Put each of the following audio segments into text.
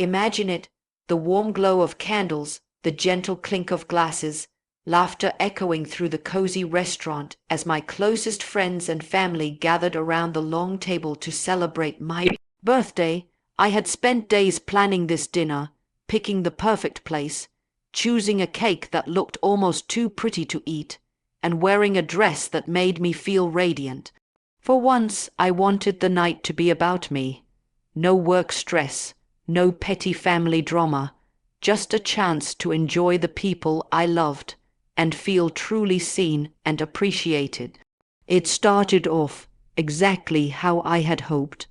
Imagine it, the warm glow of candles, the gentle clink of glasses, laughter echoing through the cozy restaurant as my closest friends and family gathered around the long table to celebrate my birthday. I had spent days planning this dinner, picking the perfect place, choosing a cake that looked almost too pretty to eat, and wearing a dress that made me feel radiant. For once, I wanted the night to be about me. No work stress, no petty family drama, just a chance to enjoy the people I loved and feel truly seen and appreciated. It started off exactly how I had hoped.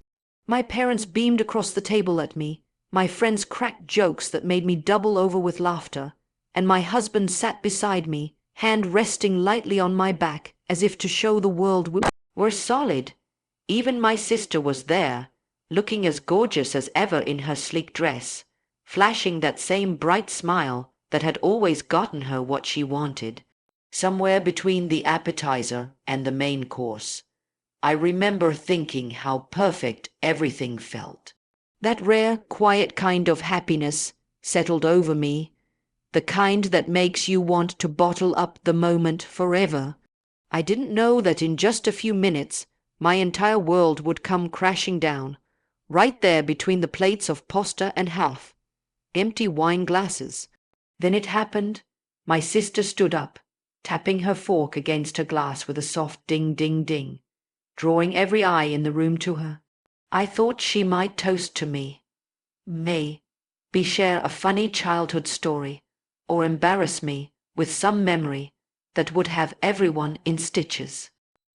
My parents beamed across the table at me, my friends cracked jokes that made me double over with laughter, and my husband sat beside me, hand resting lightly on my back as if to show the world we're solid. Even my sister was there, looking as gorgeous as ever in her sleek dress, flashing that same bright smile that had always gotten her what she wanted. Somewhere between the appetizer and the main course, I remember thinking how perfect everything felt. That rare, quiet kind of happiness settled over me, the kind that makes you want to bottle up the moment forever. I didn't know that in just a few minutes, my entire world would come crashing down, right there between the plates of pasta and half empty wine glasses. Then it happened. My sister stood up, tapping her fork against her glass with a soft ding, ding, ding, drawing every eye in the room to her. I thought she might toast to me, maybe share a funny childhood story, or embarrass me with some memory that would have everyone in stitches.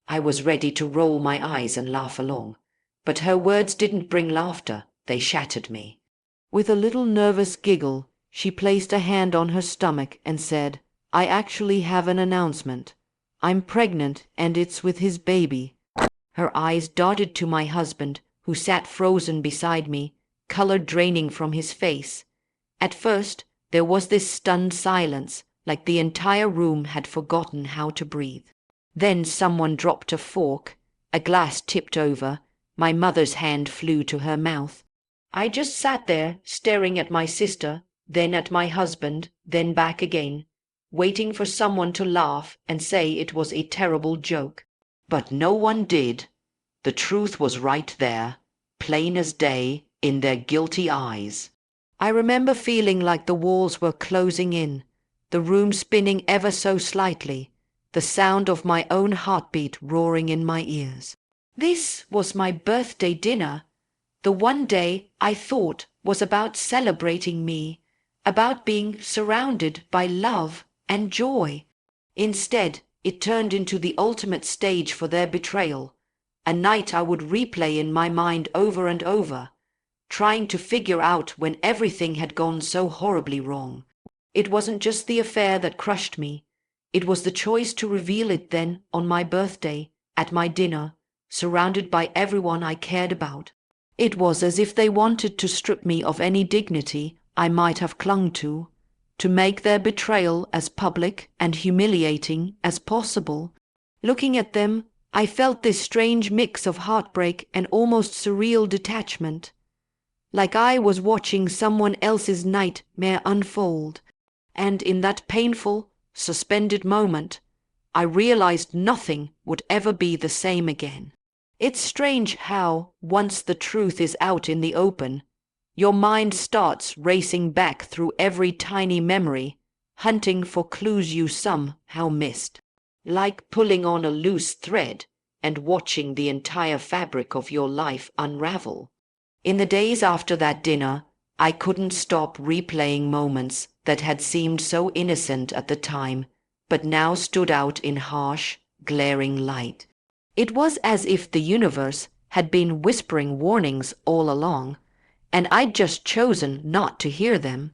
I was ready to roll my eyes and laugh along, but her words didn't bring laughter, they shattered me. With a little nervous giggle, she placed a hand on her stomach and said, "I actually have an announcement. I'm pregnant and it's with his baby." Her eyes darted to my husband, who sat frozen beside me, color draining from his face. At first, there was this stunned silence, like the entire room had forgotten how to breathe. Then someone dropped a fork, a glass tipped over, my mother's hand flew to her mouth. I just sat there, staring at my sister, then at my husband, then back again, waiting for someone to laugh and say it was a terrible joke. But no one did. The truth was right there, plain as day, in their guilty eyes. I remember feeling like the walls were closing in, the room spinning ever so slightly, the sound of my own heartbeat roaring in my ears. This was my birthday dinner, the one day I thought was about celebrating me, about being surrounded by love and joy. Instead, it turned into the ultimate stage for their betrayal, a night I would replay in my mind over and over, trying to figure out when everything had gone so horribly wrong. It wasn't just the affair that crushed me. It was the choice to reveal it then on my birthday, at my dinner, surrounded by everyone I cared about. It was as if they wanted to strip me of any dignity I might have clung to make their betrayal as public and humiliating as possible. Looking at them, I felt this strange mix of heartbreak and almost surreal detachment, like I was watching someone else's nightmare unfold. And in that painful, suspended moment, I realized nothing would ever be the same again. It's strange how, once the truth is out in the open, your mind starts racing back through every tiny memory, hunting for clues you somehow missed. Like pulling on a loose thread and watching the entire fabric of your life unravel. In the days after that dinner, I couldn't stop replaying moments that had seemed so innocent at the time, but now stood out in harsh, glaring light. It was as if the universe had been whispering warnings all along, and I'd just chosen not to hear them.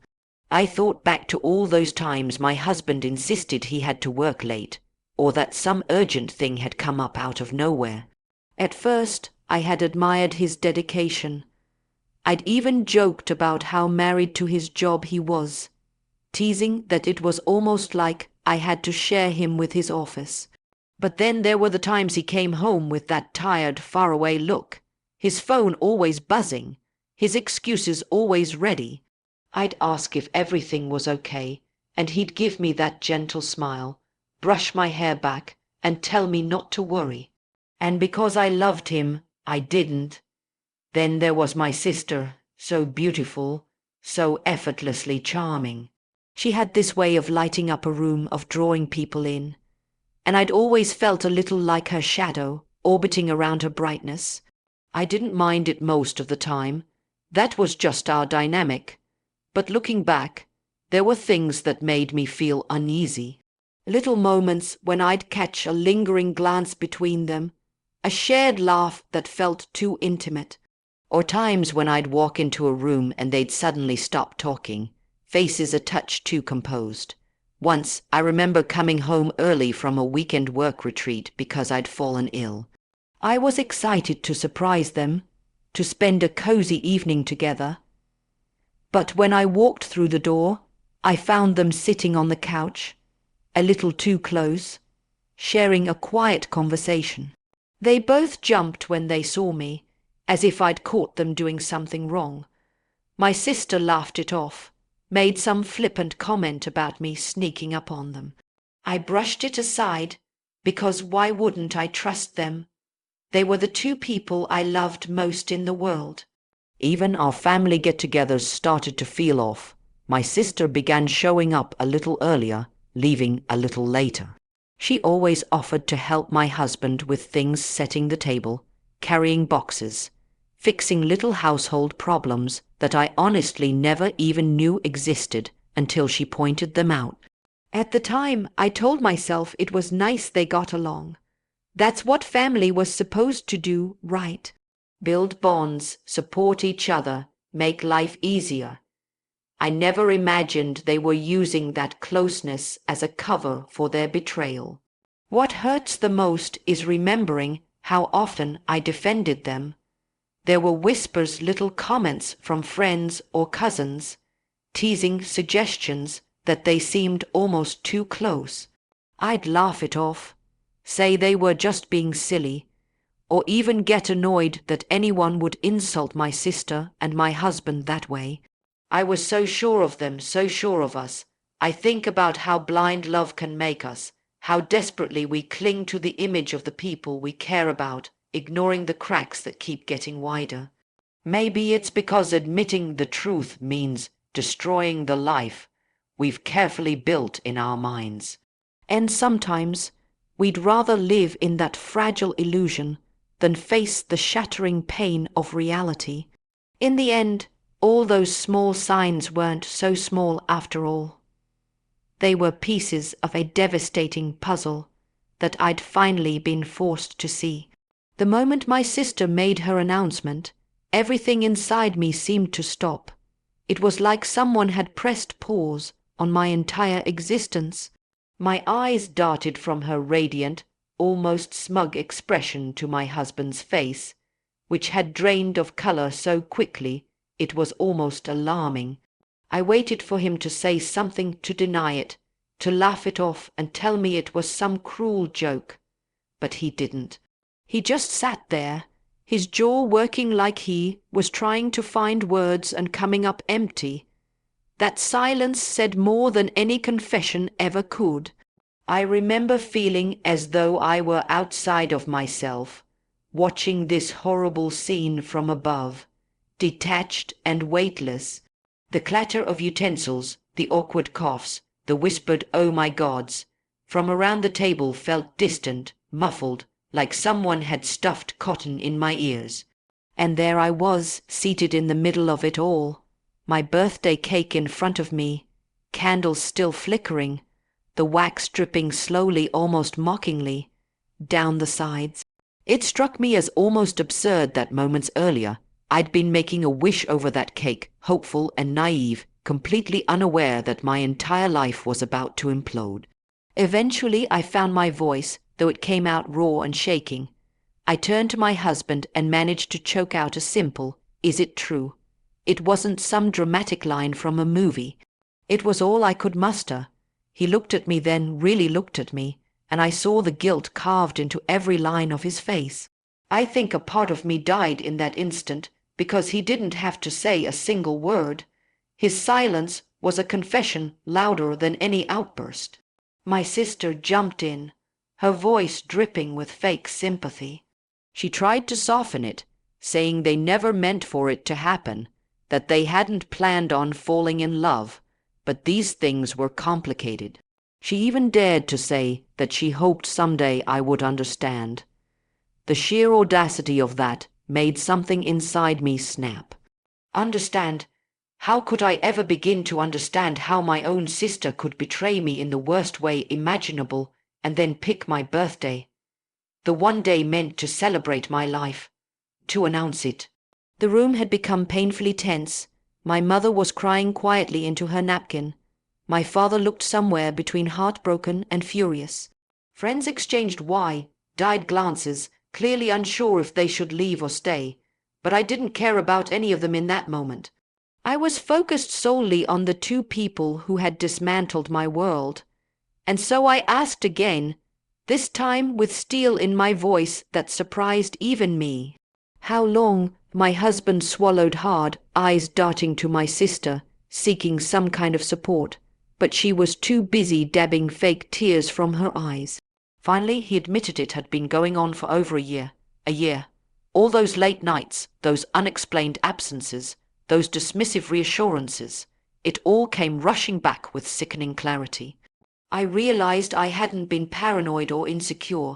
I thought back to all those times my husband insisted he had to work late, or that some urgent thing had come up out of nowhere. At first, I had admired his dedication. I'd even joked about how married to his job he was, teasing that it was almost like I had to share him with his office. But then there were the times he came home with that tired, faraway look, his phone always buzzing, his excuses always ready. I'd ask if everything was okay, and he'd give me that gentle smile, brush my hair back, and tell me not to worry. And because I loved him, I didn't. Then there was my sister, so beautiful, so effortlessly charming. She had this way of lighting up a room, of drawing people in, and I'd always felt a little like her shadow, orbiting around her brightness. I didn't mind it most of the time. That was just our dynamic. But looking back, there were things that made me feel uneasy. Little moments when I'd catch a lingering glance between them, a shared laugh that felt too intimate, or times when I'd walk into a room and they'd suddenly stop talking, faces a touch too composed. Once, I remember coming home early from a weekend work retreat because I'd fallen ill. I was excited to surprise them, to spend a cozy evening together. But when I walked through the door, I found them sitting on the couch, a little too close, sharing a quiet conversation. They both jumped when they saw me, as if I'd caught them doing something wrong. My sister laughed it off, made some flippant comment about me sneaking up on them. I brushed it aside, because why wouldn't I trust them? They were the two people I loved most in the world. Even our family get-togethers started to feel off. My sister began showing up a little earlier, leaving a little later. She always offered to help my husband with things, setting the table, carrying boxes, fixing little household problems that I honestly never even knew existed until she pointed them out. At the time, I told myself it was nice they got along. That's what family was supposed to do, right? Build bonds, support each other, make life easier. I never imagined they were using that closeness as a cover for their betrayal. What hurts the most is remembering how often I defended them. There were whispers, little comments from friends or cousins, teasing suggestions that they seemed almost too close. I'd laugh it off, say they were just being silly, or even get annoyed that anyone would insult my sister and my husband that way. I was so sure of them, so sure of us. I think about how blind love can make us, how desperately we cling to the image of the people we care about, ignoring the cracks that keep getting wider. Maybe it's because admitting the truth means destroying the life we've carefully built in our minds. And sometimes we'd rather live in that fragile illusion than face the shattering pain of reality. In the end, all those small signs weren't so small after all. They were pieces of a devastating puzzle that I'd finally been forced to see. The moment my sister made her announcement, everything inside me seemed to stop. It was like someone had pressed pause on my entire existence. My eyes darted from her radiant, almost smug expression to my husband's face, which had drained of color so quickly it was almost alarming. I waited for him to say something to deny it, to laugh it off and tell me it was some cruel joke. But he didn't. He just sat there, his jaw working like he was trying to find words and coming up empty. That silence said more than any confession ever could. I remember feeling as though I were outside of myself, watching this horrible scene from above, detached and weightless. The clatter of utensils, the awkward coughs, the whispered "oh my gods" from around the table felt distant, muffled, like someone had stuffed cotton in my ears. And there I was, seated in the middle of it all, my birthday cake in front of me, candles still flickering, the wax dripping slowly, almost mockingly, down the sides. It struck me as almost absurd that moments earlier I'd been making a wish over that cake, hopeful and naive, completely unaware that my entire life was about to implode. Eventually I found my voice, though it came out raw and shaking. I turned to my husband and managed to choke out a simple, "Is it true?" It wasn't some dramatic line from a movie. It was all I could muster. He looked at me then, really looked at me, and I saw the guilt carved into every line of his face. I think a part of me died in that instant, because he didn't have to say a single word. His silence was a confession louder than any outburst. My sister jumped in, her voice dripping with fake sympathy. She tried to soften it, saying they never meant for it to happen, that they hadn't planned on falling in love, but these things were complicated. She even dared to say that she hoped someday I would understand. The sheer audacity of that made something inside me snap. Understand? How could I ever begin to understand how my own sister could betray me in the worst way imaginable and then pick my birthday? The one day meant to celebrate my life, to announce it. The room had become painfully tense. My mother was crying quietly into her napkin. My father looked somewhere between heartbroken and furious. Friends exchanged wide-eyed glances, clearly unsure if they should leave or stay, but I didn't care about any of them in that moment. I was focused solely on the two people who had dismantled my world. And so I asked again, this time with steel in my voice that surprised even me. How long? My husband swallowed hard, eyes darting to my sister, seeking some kind of support, but she was too busy dabbing fake tears from her eyes. Finally, he admitted it had been going on for over a year. A year. All those late nights, those unexplained absences, those dismissive reassurances, it all came rushing back with sickening clarity. I realized I hadn't been paranoid or insecure.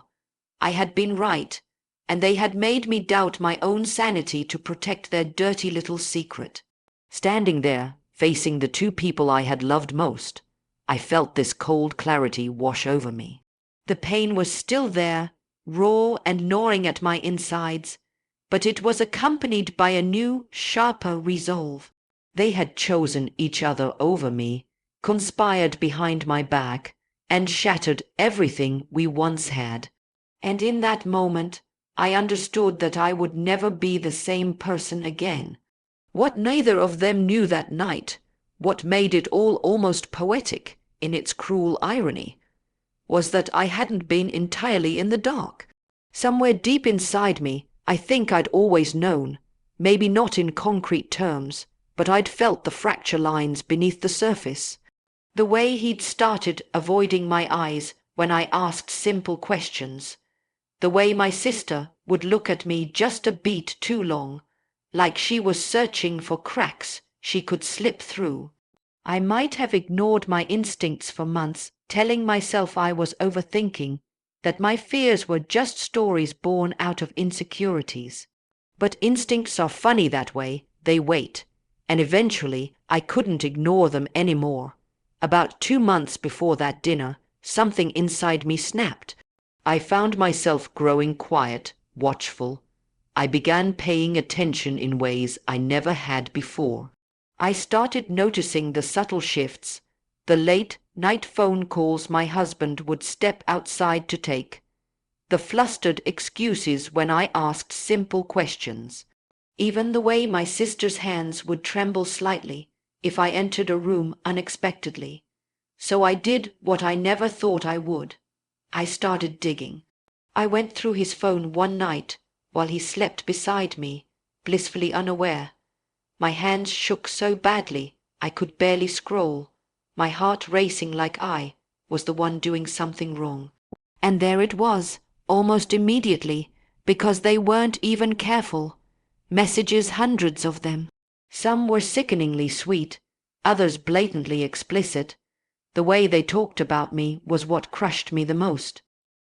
I had been right, and they had made me doubt my own sanity to protect their dirty little secret. Standing there, facing the two people I had loved most, I felt this cold clarity wash over me. The pain was still there, raw and gnawing at my insides, but it was accompanied by a new, sharper resolve. They had chosen each other over me, conspired behind my back, and shattered everything we once had. And in that moment, I understood that I would never be the same person again. What neither of them knew that night, what made it all almost poetic in its cruel irony, was that I hadn't been entirely in the dark. Somewhere deep inside me, I think I'd always known, maybe not in concrete terms, but I'd felt the fracture lines beneath the surface. The way he'd started avoiding my eyes when I asked simple questions. The way my sister would look at me just a beat too long, like she was searching for cracks she could slip through. I might have ignored my instincts for months, telling myself I was overthinking, that my fears were just stories born out of insecurities. But instincts are funny that way, they wait, and eventually I couldn't ignore them anymore. About 2 months before that dinner, something inside me snapped. I found myself growing quiet, watchful. I began paying attention in ways I never had before. I started noticing the subtle shifts, the late-night phone calls my husband would step outside to take, the flustered excuses when I asked simple questions, even the way my sister's hands would tremble slightly if I entered a room unexpectedly. So I did what I never thought I would. I started digging. I went through his phone one night while he slept beside me, blissfully unaware. My hands shook so badly I could barely scroll, my heart racing like I was the one doing something wrong. And there it was, almost immediately, because they weren't even careful. Messages, hundreds of them. Some were sickeningly sweet, others blatantly explicit. The way they talked about me was what crushed me the most.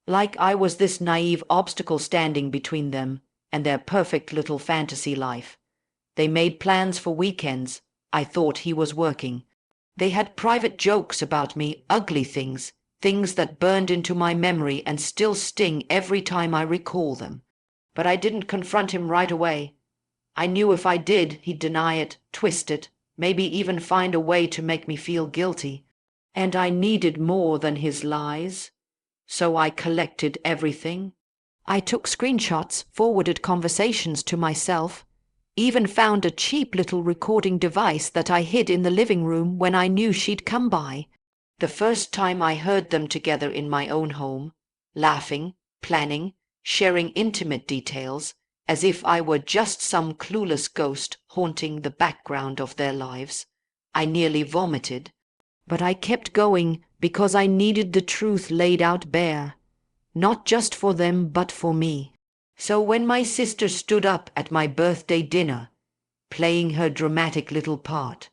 Like I was this naive obstacle standing between them and their perfect little fantasy life. They made plans for weekends. I thought he was working. They had private jokes about me, ugly things, things that burned into my memory and still sting every time I recall them. But I didn't confront him right away. I knew if I did, he'd deny it, twist it, maybe even find a way to make me feel guilty. And I needed more than his lies. So I collected everything. I took screenshots, forwarded conversations to myself, even found a cheap little recording device that I hid in the living room when I knew she'd come by. The first time I heard them together in my own home, laughing, planning, sharing intimate details, as if I were just some clueless ghost haunting the background of their lives. I nearly vomited, but I kept going because I needed the truth laid out bare, not just for them but for me. So when my sister stood up at my birthday dinner, playing her dramatic little part,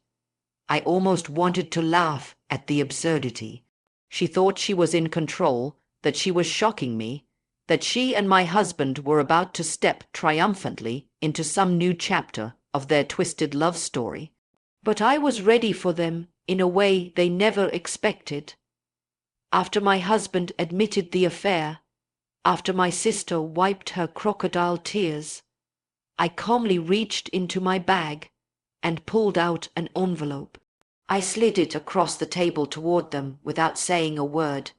I almost wanted to laugh at the absurdity. She thought she was in control, that she was shocking me, that she and my husband were about to step triumphantly into some new chapter of their twisted love story. But I was ready for them in a way they never expected. After my husband admitted the affair, after my sister wiped her crocodile tears, I calmly reached into my bag and pulled out an envelope. I slid it across the table toward them without saying a word.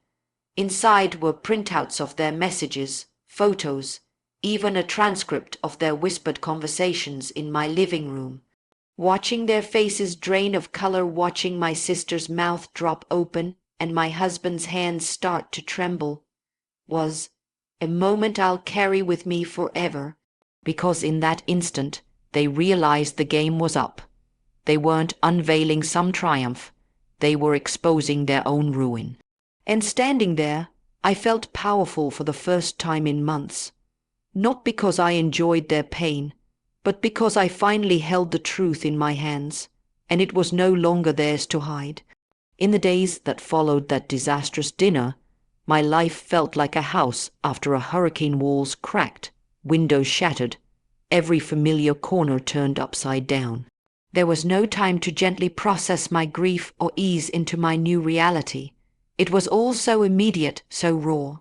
Inside were printouts of their messages, photos, even a transcript of their whispered conversations in my living room. Watching their faces drain of color, watching my sister's mouth drop open and my husband's hands start to tremble, was a moment I'll carry with me forever, because in that instant they realized the game was up. They weren't unveiling some triumph, they were exposing their own ruin. And standing there, I felt powerful for the first time in months, not because I enjoyed their pain, but because I finally held the truth in my hands, and it was no longer theirs to hide. In the days that followed that disastrous dinner, my life felt like a house after a hurricane, walls cracked, windows shattered, every familiar corner turned upside down. There was no time to gently process my grief or ease into my new reality. It was all so immediate, so raw.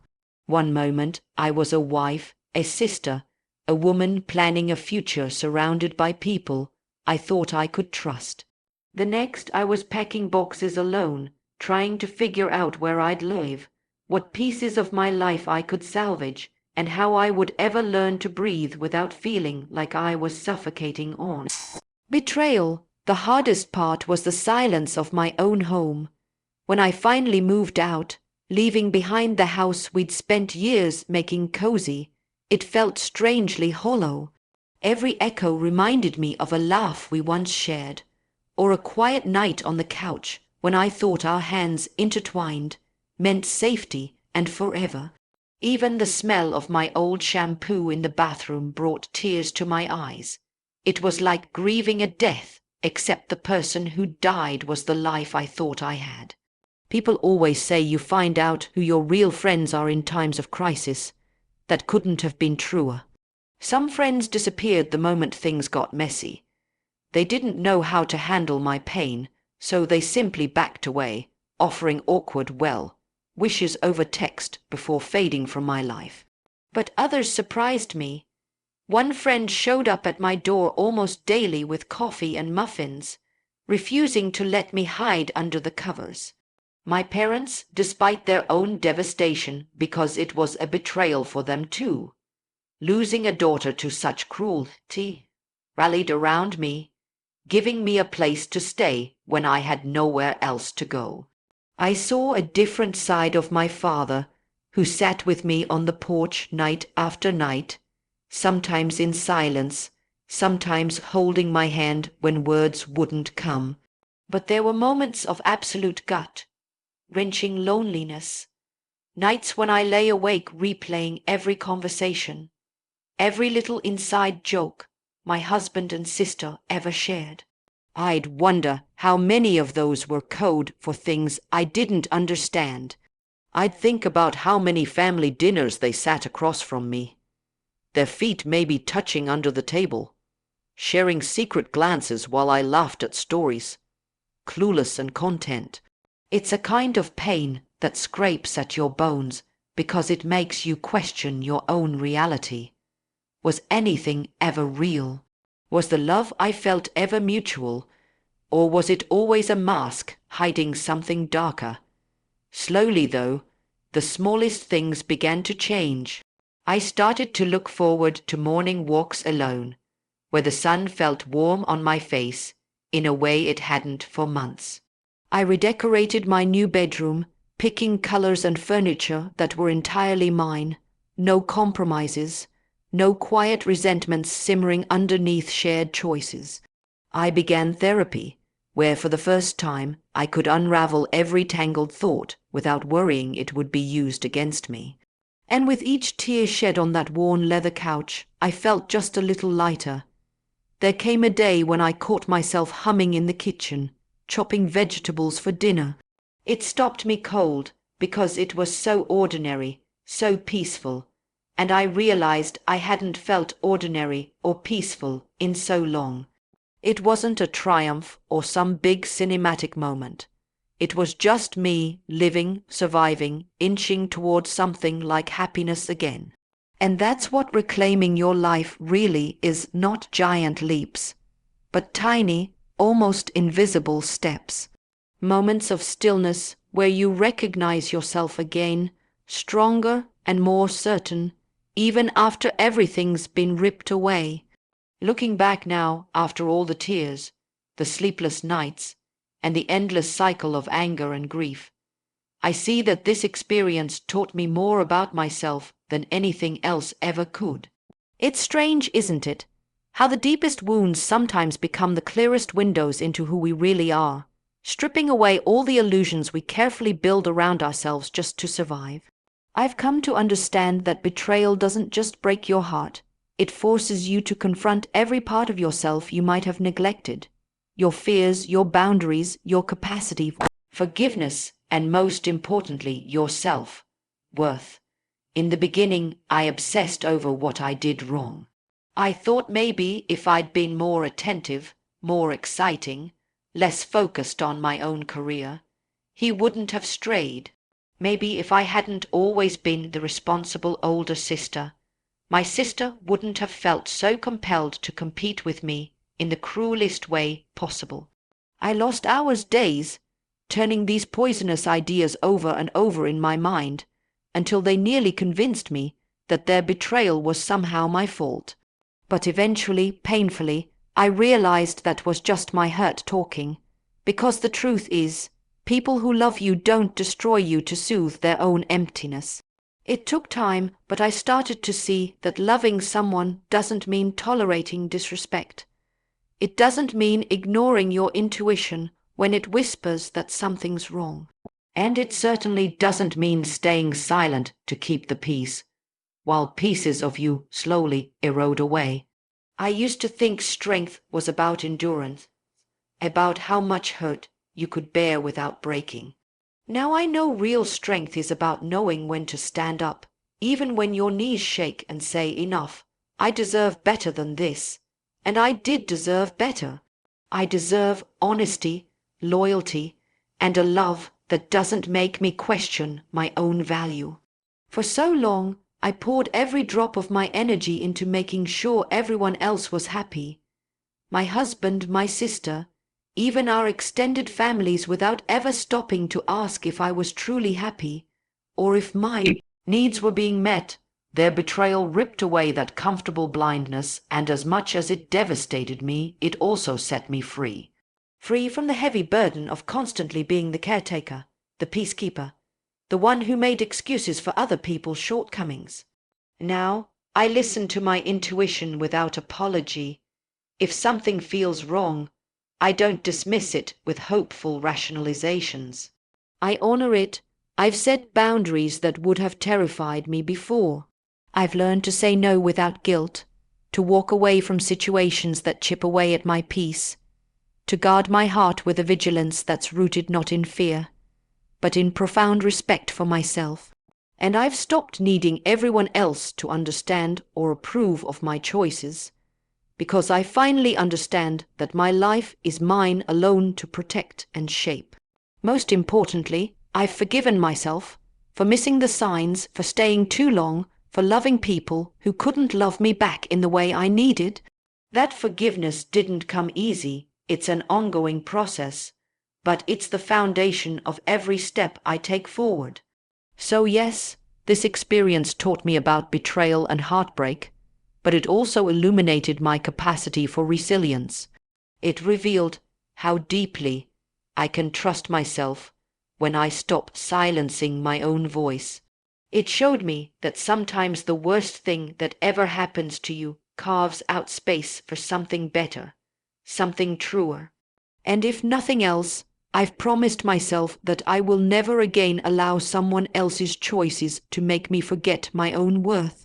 One moment I was a wife, a sister, a woman planning a future surrounded by people I thought I could trust. The next I was packing boxes alone, trying to figure out where I'd live, what pieces of my life I could salvage, and how I would ever learn to breathe without feeling like I was suffocating on. Betrayal. The hardest part was the silence of my own home. When I finally moved out, leaving behind the house we'd spent years making cozy, it felt strangely hollow. Every echo reminded me of a laugh we once shared, or a quiet night on the couch when I thought our hands intertwined meant safety and forever. Even the smell of my old shampoo in the bathroom brought tears to my eyes. It was like grieving a death, except the person who died was the life I thought I had. People always say you find out who your real friends are in times of crisis. That couldn't have been truer. Some friends disappeared the moment things got messy. They didn't know how to handle my pain, so they simply backed away, offering awkward wishes over text before fading from my life. But others surprised me. One friend showed up at my door almost daily with coffee and muffins, refusing to let me hide under the covers. My parents, despite their own devastation, because it was a betrayal for them too, losing a daughter to such cruelty, rallied around me, giving me a place to stay when I had nowhere else to go. I saw a different side of my father, who sat with me on the porch night after night, sometimes in silence, sometimes holding my hand when words wouldn't come. But there were moments of absolute gut-wrenching loneliness, nights when I lay awake replaying every conversation, every little inside joke my husband and sister ever shared. I'd wonder how many of those were code for things I didn't understand. I'd think about how many family dinners they sat across from me, their feet maybe touching under the table, sharing secret glances while I laughed at stories, clueless and content. It's a kind of pain that scrapes at your bones because it makes you question your own reality. Was anything ever real? Was the love I felt ever mutual, or was it always a mask hiding something darker? Slowly, though, the smallest things began to change. I started to look forward to morning walks alone, where the sun felt warm on my face in a way it hadn't for months. I redecorated my new bedroom, picking colors and furniture that were entirely mine, no compromises, no quiet resentments simmering underneath shared choices. I began therapy, where for the first time I could unravel every tangled thought without worrying it would be used against me. And with each tear shed on that worn leather couch, I felt just a little lighter. There came a day when I caught myself humming in the kitchen, chopping vegetables for dinner. It stopped me cold because it was so ordinary, so peaceful, and I realized I hadn't felt ordinary or peaceful in so long. It wasn't a triumph or some big cinematic moment. It was just me living, surviving, inching towards something like happiness again. And that's what reclaiming your life really is, not giant leaps, but tiny, almost invisible steps. Moments of stillness where you recognize yourself again, stronger and more certain, even after everything's been ripped away. Looking back now, after all the tears, the sleepless nights, and the endless cycle of anger and grief, I see that this experience taught me more about myself than anything else ever could. It's strange, isn't it, how the deepest wounds sometimes become the clearest windows into who we really are, stripping away all the illusions we carefully build around ourselves just to survive. I've come to understand that betrayal doesn't just break your heart. It forces you to confront every part of yourself you might have neglected. Your fears, your boundaries, your capacity for forgiveness, and most importantly, your self-worth. In the beginning, I obsessed over what I did wrong. I thought maybe if I'd been more attentive, more exciting, less focused on my own career, he wouldn't have strayed. Maybe if I hadn't always been the responsible older sister, my sister wouldn't have felt so compelled to compete with me in the cruelest way possible. I lost hours, days, turning these poisonous ideas over and over in my mind until they nearly convinced me that their betrayal was somehow my fault. But eventually, painfully, I realized that was just my hurt talking, because the truth is, people who love you don't destroy you to soothe their own emptiness. It took time, but I started to see that loving someone doesn't mean tolerating disrespect. It doesn't mean ignoring your intuition when it whispers that something's wrong. And it certainly doesn't mean staying silent to keep the peace, while pieces of you slowly erode away. I used to think strength was about endurance, about how much hurt you could bear without breaking. Now I know real strength is about knowing when to stand up, even when your knees shake, and say, enough, I deserve better than this. And I did deserve better. I deserve honesty, loyalty, and a love that doesn't make me question my own value. For so long, I poured every drop of my energy into making sure everyone else was happy. My husband, my sister, even our extended families, without ever stopping to ask if I was truly happy, or if my needs were being met. Their betrayal ripped away that comfortable blindness, and as much as it devastated me, it also set me free. Free from the heavy burden of constantly being the caretaker, the peacekeeper, the one who made excuses for other people's shortcomings. Now, I listen to my intuition without apology. If something feels wrong, I don't dismiss it with hopeful rationalizations. I honor it. I've set boundaries that would have terrified me before. I've learned to say no without guilt, to walk away from situations that chip away at my peace, to guard my heart with a vigilance that's rooted not in fear, but in profound respect for myself. And I've stopped needing everyone else to understand or approve of my choices, because I finally understand that my life is mine alone to protect and shape. Most importantly, I've forgiven myself for missing the signs, for staying too long, for loving people who couldn't love me back in the way I needed. That forgiveness didn't come easy. It's an ongoing process, but it's the foundation of every step I take forward. So yes, this experience taught me about betrayal and heartbreak, but it also illuminated my capacity for resilience. It revealed how deeply I can trust myself when I stop silencing my own voice. It showed me that sometimes the worst thing that ever happens to you carves out space for something better, something truer. And if nothing else, I've promised myself that I will never again allow someone else's choices to make me forget my own worth.